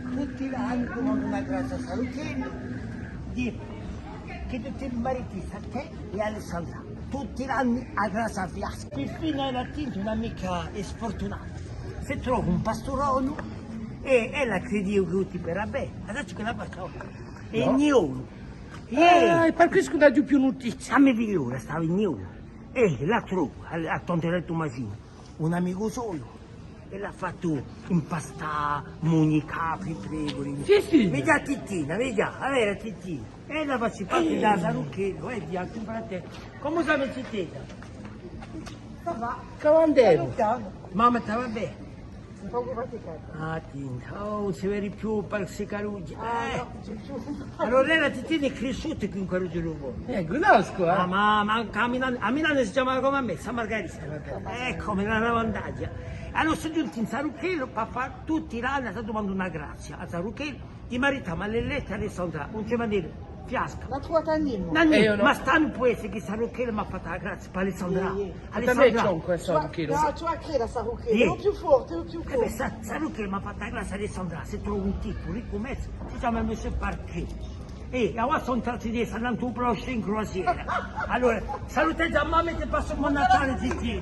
tutti l'anni con una grazia salutare che tutti i mariti a te e Alessandra, tutti l'anni a grazia fiasca. Perfino era tinto un'amica sfortunata, se trova un pastorone e la credi che tutti per bene, adesso che la passò, e niuno. Per questo non ho più notizie. A me figliura stava in niuno, e la trovo a Tonteretto Masino, un amico solo. E l'ha fatto impastare mugni, capri, pregoli. Sì. Vedi a Tittina, vedi a vera Tittina. E la faccio parte da Sarucchino, e di altri fratelli. Come sa me Tittina? Va, Cavandello. Mamma stava bene. un po' praticato. Ah, tinta, oh, si vede più per se caruccia. Allora, Allora la Tittina è cresciuta qui in Caruccia Lupo. Conosco, Ah, ma a Milano si chiamava come a me, San Margherita. Come la lavandaglia. Allora sono giunti in Sarucchino per fare tutti l'anno, sta domandando una grazia a Sarucchino di marità, ma le lettere Alessandra, non c'è maniera, fiasca. la tua tanimo. io no. Ma sta un paese che Sarucchino mi ha fatto la grazia per Alessandra. Da me c'è un questo No, anch'io. tu a che la Sarucchino? Sì. È più forte, è più Beh, forte. Sarucchino mi ha fatto la grazia Alessandra, se trovo un tipo ricco mezzo, si chiama Messer Parquet. E ora sono tratti di essere andato un prossimo in crociera. Allora, salutate a mamma e ti passo un buon Natale, Zitti.